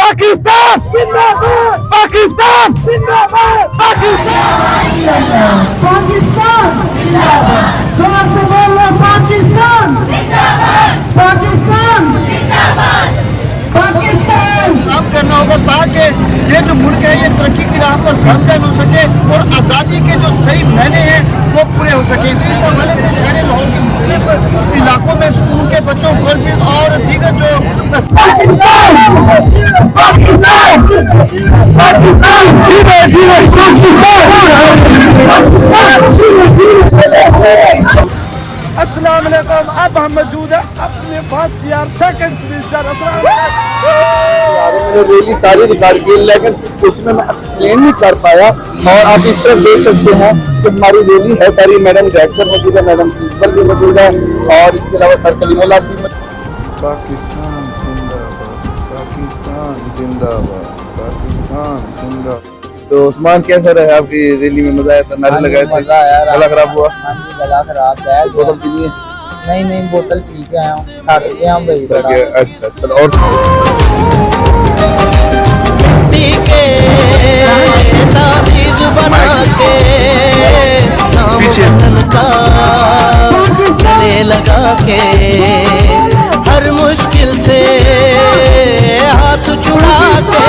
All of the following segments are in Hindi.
पाकिस्तान जिंदाबाद, पाकिस्तान जिंदाबाद, पाकिस्तान पाकिस्तान जिंदाबाद, जोर से बोलो पाकिस्तान जिंदाबाद, पाकिस्तान जिंदाबाद, पाकिस्तान। काम करना होगा ताकि ये जो मुल्क है ये तरक्की की राह पर गामजन हो सके और आज़ादी के जो सही मायने हैं वो पूरे हो सके। तो इस हवाले से शहर लाहौर के मुख्तलिफ इलाकों में स्कूल के बच्चों कॉलेज और दीगर जो अस्सलाम वालेकुम। अब हम मौजूद है अपने फर्स्ट ईयर सेकंड सेमेस्टर। मैंने रैली सारी रिकॉर्ड की लेकिन उसमें मैं एक्सप्लेन नहीं कर पाया। और आप इस तरह देख सकते हैं कि हमारी रैली है सारी, मैडम डायरेक्टर मौजूद है, मैडम प्रिंसिपल भी मौजूद है और इसके अलावा सर कलीमुल्लाह भी। पाकिस्तान जिंदाबाद, पाकिस्तान जिंदाबाद, पाकिस्तान जिंदाबाद। तो उस्मान कैसा रहा आपकी रैली में? मजा आया था? नारे लगाए थे? गला खराब हुआ? हाँ जी, गला खराब है। बोतल पी लिए? नहीं बोतल पी के आया हूँ, खा के हम भाई। अच्छा चलो। और ताबीज बना के वतन का गले लगा के हर मुश्किल से हाथ छुड़ा के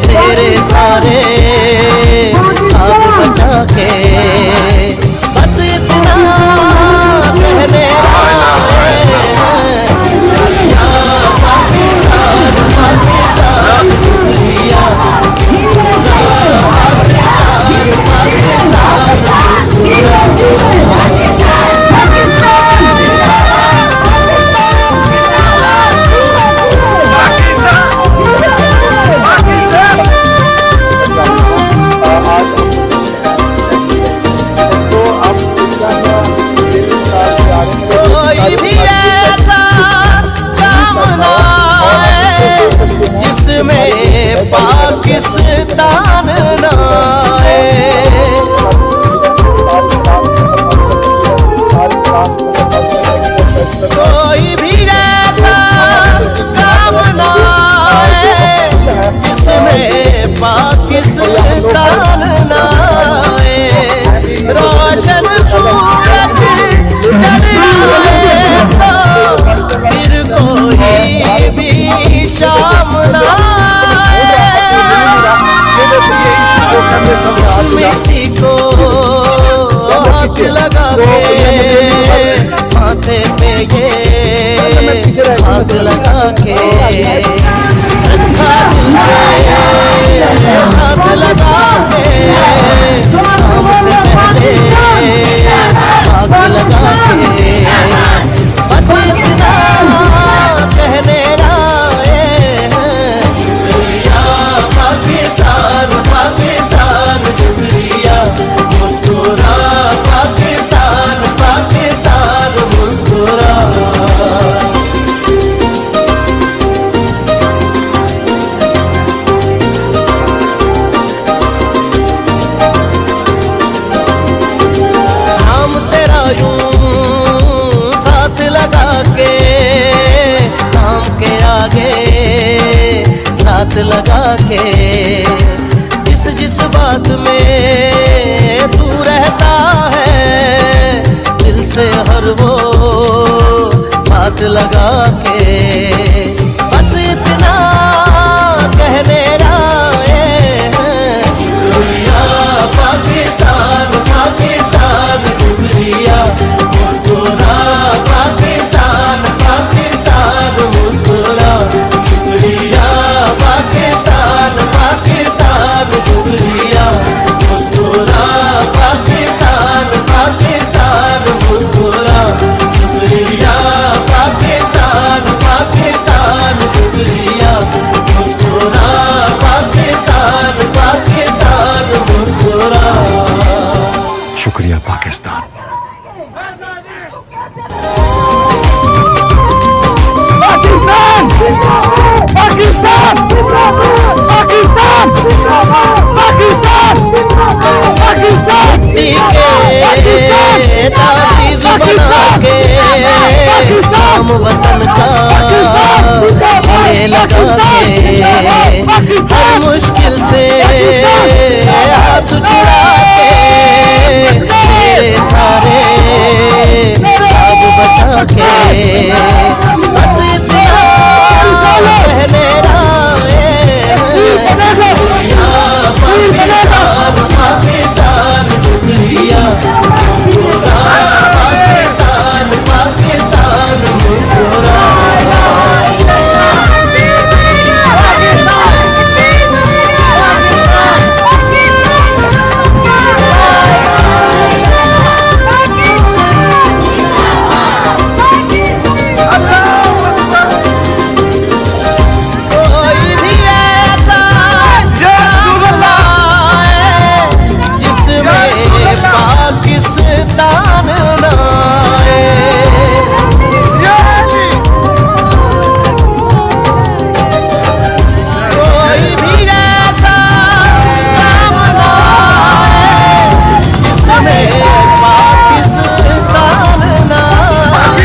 तेरे सारे हाथ बचा के बस इतना कहने पाकिस्तान नाए कोई भी ऐसा काम नाए जिसमें पाकिस्तान नाए रोशन सूरज चढ़ जाए तो फिर कोई भी शाम ना मिट्टी को हाथ लगा के माथे पे ये हाथ लगा के हाथ लगा के हमसे पहले हाथ लगा के बस इतना कहने हाथ लगा के जिस बात में तू रहता है दिल से हर वो बात लगा के बस इतना कहने पाकिस्तान पाकिस्तान शुक्रिया मुस्कुरा पाकिस्तान पाकिस्तान मुस्कुरा शुक्रिया पाकिस्तान पाकिस्तान शुक्रिया मुस्कुरा पाकिस्तान पाकिस्तान मुस्कुरा शुक्रिया पाकिस्तान पाकिस्तान लगा के हर मुश्किल से हाथ छुड़ा के मेरे सारे ख्वाब बचा के बस इतना कह मेरा पाकिस्तान शुक्रिया पाकिस्तान पाकिस्तान मुस्कुरा पाकिस्तान नाए कोई भी ऐसा नाम नाए जिसमें पाकिस्तान नाए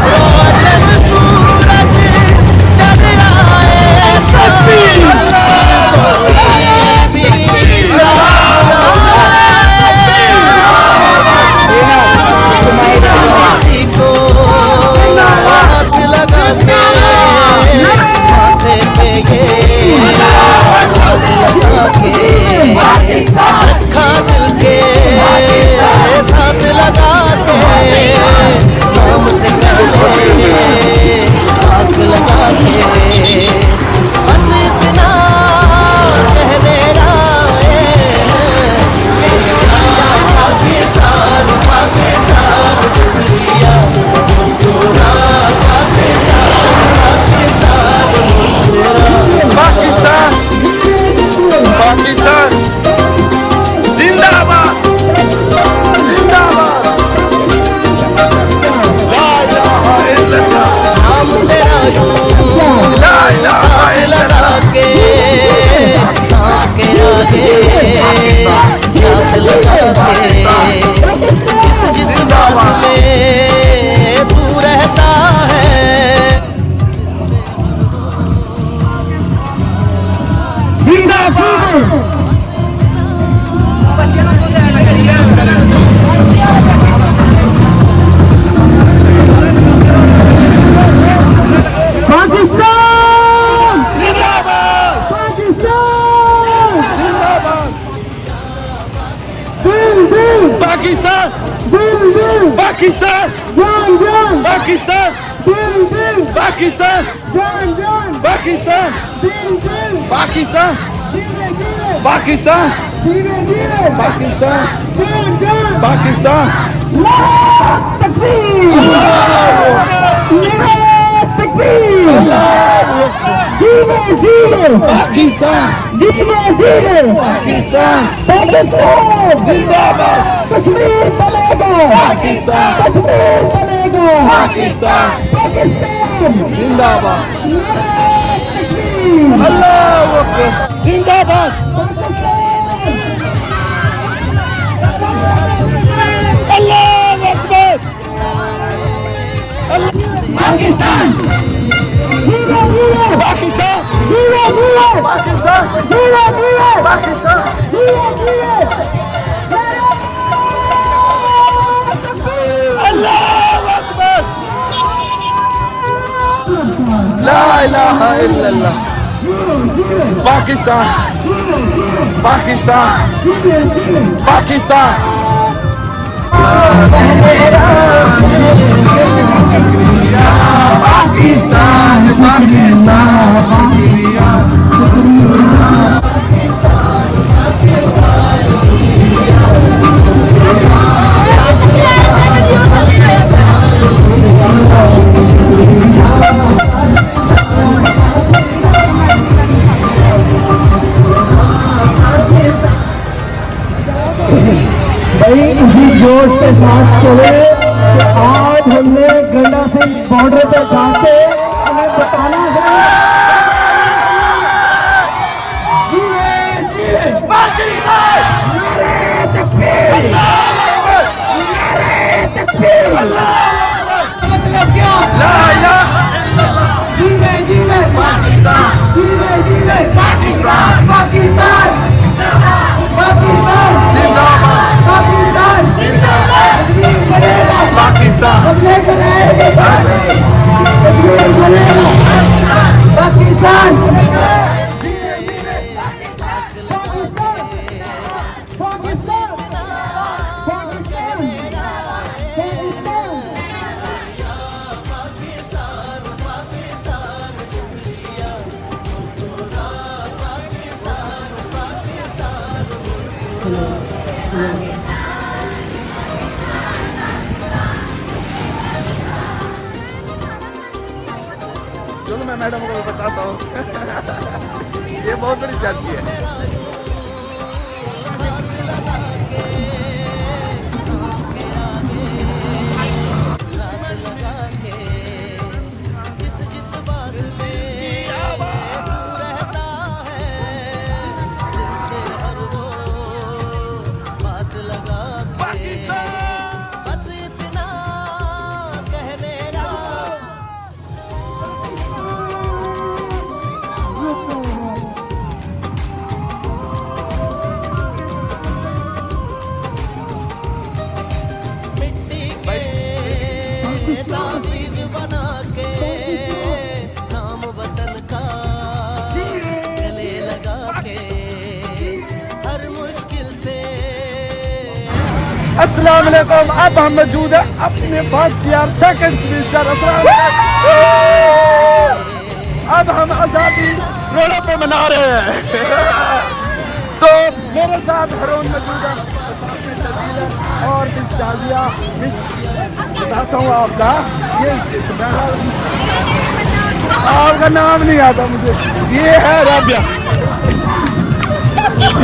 रोशन सूरज चढ़ आए रखा दिल के साथ लगा के नाम से पहले आग लगा के बस इतना कह मेरा पाकिस्तान पाकिस्तान शुक्रिया मुस्कुरा पाकिस्तान पाकिस्तान मुस्कुरा पाकिस्तान पाकिस्तान जिंदाबाद जिंदाबाद ला इलाहा इल्लल्लाह नाम तेरा यूं ला इलाहा साथ लगा के नाम के आगे साथ लगा के जिस बात में तू रहता है पाकिस्तान पाकिस्तान दिल दिल पाकिस्तान दिल दिल पाकिस्तान जान जान पाकिस्तान दिल दिल पाकिस्तान जान जान पाकिस्तान दिल दिल पाकिस्तान धीरे धीरे पाकिस्तान धीरे धीरे पाकिस्तान जान जान पाकिस्तान तकबीर तकबीर धीरे धीरे पाकिस्तान धीरे धीरे पाकिस्तान पाकिस्तान जिंदाबाद कश्मीर बनेगा पाकिस्तान कश्मीर बनेगा पाकिस्तान पाकिस्तान जिंदाबाद तकबीर अल्लाह अकबर जिंदाबाद अल्लाह अकबर पाकिस्तान धीरे धीरे पाकिस्तान धीरे धीरे पाकिस्तान धीरे धीरे पाकिस्तान धीरे धीरे अल्लाह अकबर ला इलाहा इल्लल्लाह पाकिस्तान पाकिस्तान पाकिस्तान पाकिस्तान भाई इसी जोश के साथ चले कि आज हमने गंडा सिंह बॉर्डर पे जाके उन्हें बताना है सुनेंगे। चलो मैं मैडम को बताता हूँ। ये बहुत बड़ी जाति है। अस्सलाम वालेकुम। अब हम मौजूद है अपने फर्स्ट ईयर सेकंड सेमेस्टर। अब हम आज़ादी रोडों पे मना रहे हैं। तो मेरे साथ हरून मौजूद है और मिस जाजिया, बताता हूँ आपका ये आपका नाम नहीं आता मुझे। ये है राबिया,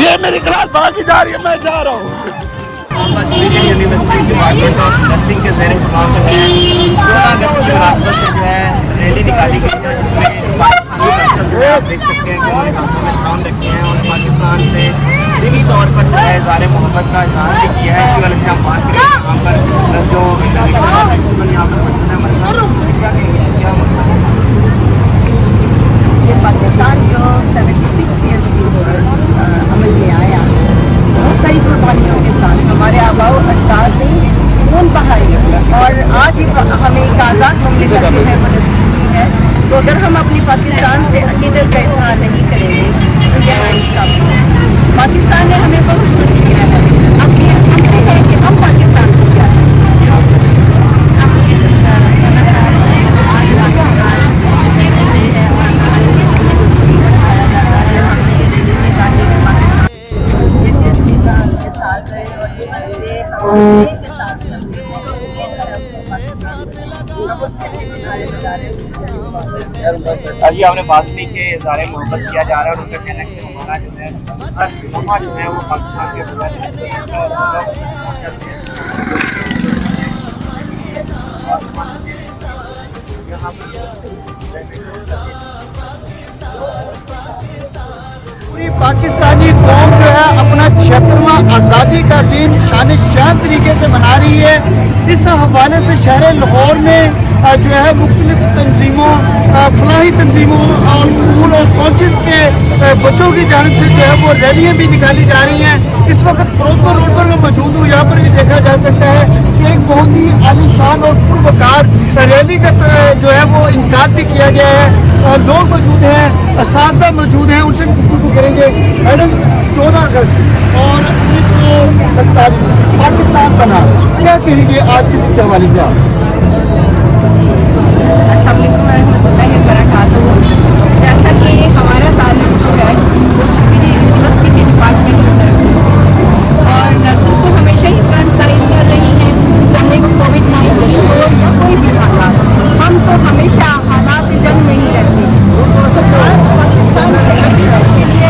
ये मेरी क्लास बाकी जा रही है, मैं जा रहा हूँ। Indian university department of nursing के ज़ेर इंतज़ाम जो है 14 अगस्त की मुनासबत से जो है रैली निकाली गई है, जिसमें आप देख सकते हैं कि उन्होंने हाथों में ड्रोन रखे हैं और पाकिस्तान से दिली तौर पर जो है इज़हार मोहब्बत का इजहार भी किया है। इसी वजह से हम बात करें यहाँ पर जो यहाँ पर ये पाकिस्तान जो 76 ईयर की अमल में आया, बहुत सारी कुर्बानियों के साथ हमारे आबाओ अजदाद ने खून बहाई और आज ही हमें एक आज़ाद ममलिकत जो है वो नसीब की है। तो अगर हम अपनी पाकिस्तान से अकीदत का इजहार नहीं करेंगे तो यह नाइंसाफ़ी है। पाकिस्तान ने हमें बहुत कुछ दिया है, अब ये हमने है कि हम पाकिस्तान को क्या है। अभी आपने बासनी के इज़हार मोहब्बत किया जा रहा है और उनका कहना है कि हमारा जो है हर जो है वो पाकिस्तान के पूरी पाकिस्तानी कौम जो है अपना 76वां आज़ादी का दिन शान शान तरीके से मना रही है। इस हवाले से शहर लाहौर में जो है मुख्तलिफ तंजीमों, फलाही तंजीमों और स्कूल और कॉलेज के बच्चों की जानिब से जो है वो रैलियाँ भी निकाली जा रही हैं। इस वक्त फिरोजपुर रोड पर मैं मौजूद हूँ। यहाँ पर भी देखा जा सकता है कि एक बहुत ही आलीशान और पुरवकार रैली का जो है वो इनकाद भी किया गया है। लोग मौजूद हैं, असातिज़ा मौजूद हैं, उनसे गुफ्तगू करेंगे। मैडम, 14 अगस्त और 1947 पाकिस्तान बना, क्या कहेंगे आज के दिन के हवाले से आप? जैसा कि हमारा ताल्लुक जो है वो सुपीरियर यूनिवर्सिटी के डिपार्टमेंट ऑफ नर्सिंग और नर्सेस तो हमेशा ही फ्रंट लाइन कर रही हैं, चाहे वो कोविड-19 हो या कोई भी हालात। हम तो हमेशा हालात जंग में ही रहते हैं। तो आज पाकिस्तान से अकीदत के लिए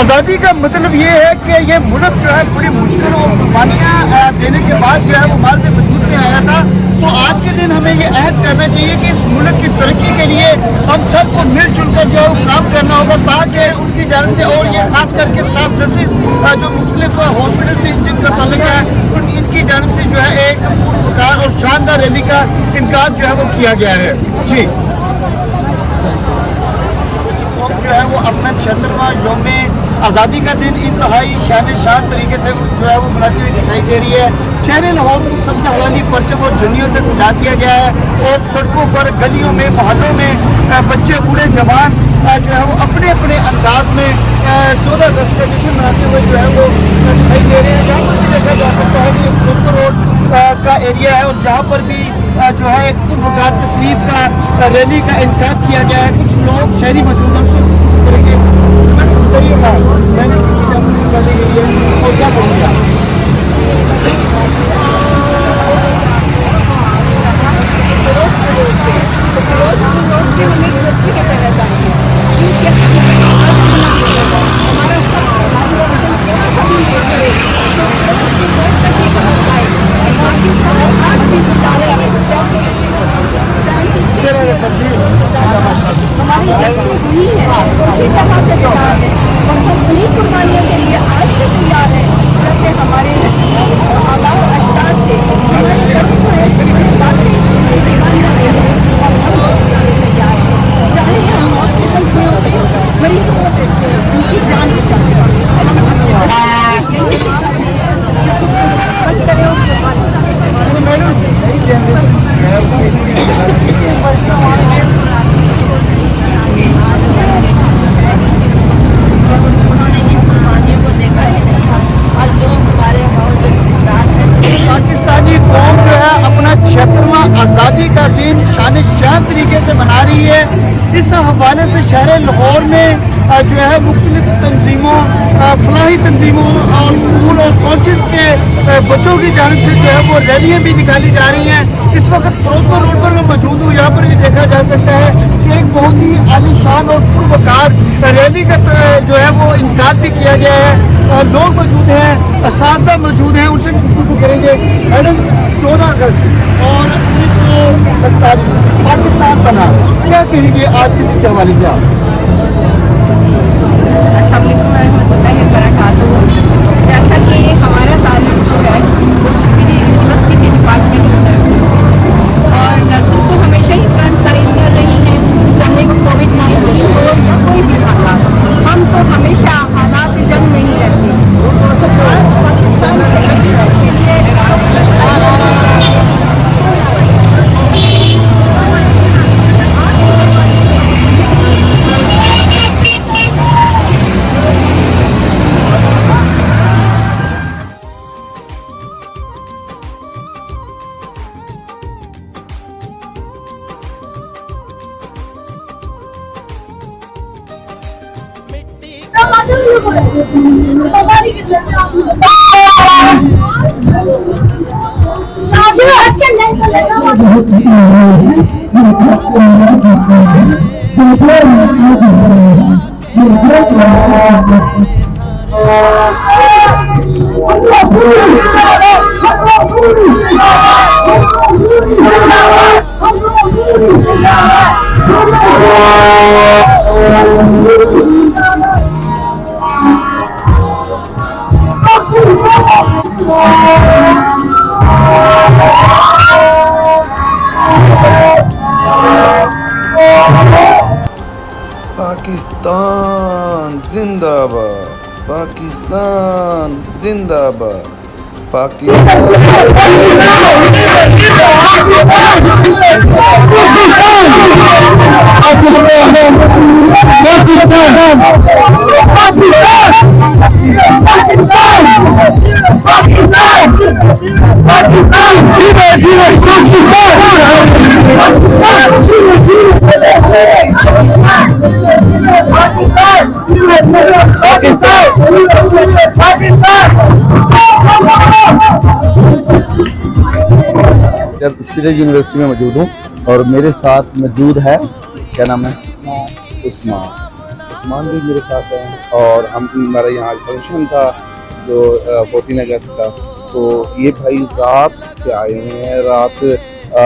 आज़ादी का मतलब ये है कि ये मुल्क जो है बड़ी मुश्किल और कुर्बानियाँ देने के बाद जो है वो हमारे वजूद में आया था। तो आज के दिन हमें ये अहद करना चाहिए कि इस मुल्क की तरक्की के लिए हम सबको मिलजुल कर जो है वो काम करना होगा, ताकि उनकी जानिब से और ये खास करके स्टाफ नर्सेज जो मुख्तलिफ हॉस्पिटल से जिनका ताल्लुक है इनकी जानिब से जो है एक पुरवकार और शानदार रैली का इनकाद जो है वो किया गया है। जी, जो है वो अपना 76वां यौम आज़ादी का दिन इंतहाई शान शान तरीके से जो है वो मनाती हुई दिखाई दे रही है। शहर लाहौर को सब्ज़ हलाली परचम और झुन्नियों से सजा दिया गया है और सड़कों पर, गलियों में, मोहल्लों में बच्चे, बूढ़े, जवान जो है वो अपने अपने अंदाज में 14 अगस्त का जश्न मनाते हुए जो है वो दिखाई दे रहे हैं। यहाँ पर भी देखा जा सकता है कि फिरोजपुर रोड का एरिया है और जहाँ पर भी जो है एक पुरवकार तकरीब का रैली का इनकाद किया गया है। कुछ लोग शहरी मौजूद हैं उनसे करेंगे, रैली की चीज़ें निकाली गई है और क्या करेंगे हमारी जश्न हुई है उसी तरह से तैयार है और हम उन्हीं कुर्बानियों के लिए आज भी तैयार है जैसे हमारे आबाओ अजदाद थे। हमारी जब जो है बातें तैयार है, चाहे हम हॉस्पिटल में होते मरीजों को देखते हैं, उनकी जान बचाते हैं। पाकिस्तानी कौम जो है अपना 76वां आज़ादी का दिन शान शान तरीके से मना रही है। इस हवाले से शहर लाहौर में जो है मुख्तलिफ तंजीमों, फलाही तंजीमों और स्कूल और कॉलेज के बच्चों की जानिब से जो है वो रैलियाँ भी निकाली जा रही हैं। इस वक्त फिरोजपुर रोड पर मैं मौजूद हूँ। यहाँ पर भी देखा जा सकता है कि एक बहुत ही आलीशान और पुरवकार रैली का जो है वो इनकाद भी किया गया है। लोग मौजूद हैं, असातिज़ा मौजूद हैं, उनसे गुफ्तगू करेंगे। मैडम, 14 अगस्त और 1947 पाकिस्तान बना, क्या कहेंगे आज के दिन के हवाले से आप? जैसा कि हमारा ताल्लुक जो है वो सुपीरियर यूनिवर्सिटी के डिपार्टमेंट में नर्सेज और नर्सेज तो हमेशा ही फ्रंट लाइन कर रही हैं, चाहे वो कोविड-19 हो या कोई भी हालात। हम तो हमेशा हालात जंग में ही रहते हैं। तो आज पाकिस्तान से के लिए पाकिस्तान जिंदाबाद, पाकिस्तान जिंदाबाद, पाकिस्तान स्पीडर यूनिवर्सिटी में मौजूद हूँ और मेरे साथ मौजूद है, क्या नाम है, उस्मान भी मेरे साथ है। और हमारा यहाँ फंक्शन था जो 14 अगस्त का, तो ये भाई रात से आए हुए हैं, रात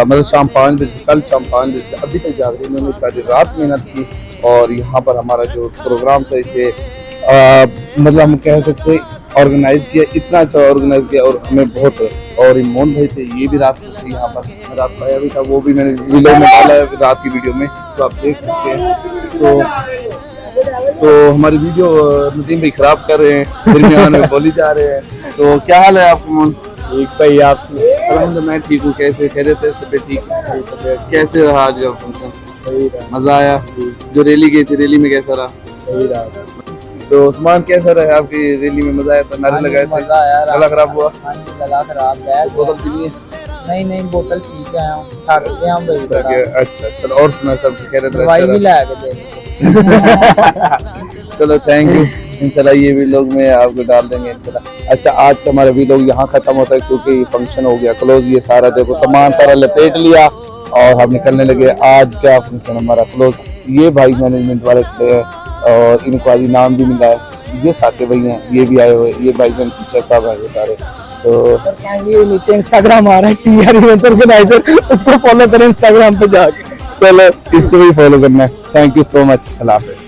मतलब शाम 5 बजे से, कल शाम 5 बजे से अभी तक जाग रहे हैं। उन्होंने सारी रात मेहनत की और यहाँ पर हमारा जो प्रोग्राम था इसे मतलब हम कह सकते हैं ऑर्गेनाइज किया, इतना अच्छा ऑर्गेनाइज किया और हमें बहुत। और मोहन भाई थे, ये भी रात को यहाँ पर, रात पाया भी था, वो भी मैंने वीडियो में डाला है रात की वीडियो में, तो आप देख सकते हैं। तो तो हमारी वीडियो नदीम भाई खराब कर रहे हैं, दरमियान में बोली जा रहे हैं। तो क्या हाल है आपका? एक भाई आप अल्हम्दुलिल्लाह मैं ठीक हूँ। कैसे खैरियत है? सब ठीक? कैसे रहा आज का फंक्शन? सही रहा, मजा आया? जो रैली गई थी, रैली में कैसा रहा? सही रहा। तो उस्मान कैसा रहा आपकी रैली में? मजा आया था? नारे लगाए थे? मजा आया। गला खराब हुआ? हाँ जी, गला खराब है। बोतल पी लिए? नहीं बोतल पी के आया हूँ, थक गया हूँ भाई बड़ा। अच्छा चलो, और सुना सब खैरियत? दवाई भी ला के दे। चलो थैंक यू। इंशाल्लाह ये वीलॉग में आपको डाल देंगे इंशाल्लाह। अच्छा आज का हमारा वीलॉग यहाँ खत्म होता है क्योंकि फंक्शन हो गया क्लोज। ये सारा देखो सामान सारा लपेट लिया और हम निकलने लगे। आज का फंक्शन हमारा क्लोज। ये भाई मैनेजमेंट वाले खड़े हैं और इनको आज इनाम भी मिला है। ये साके भाई हैं, ये भी आए हुए। ये भाई बहन टीचर साहब हैं ये सारे। तो ये नीचे इंस्टाग्राम आ रहा है TR ऑर्गेनाइजर, उसको फॉलो करें इंस्टाग्राम पे जाके। चलो इसको भी फॉलो करना है। Thank you so much. Allah हाफिज़।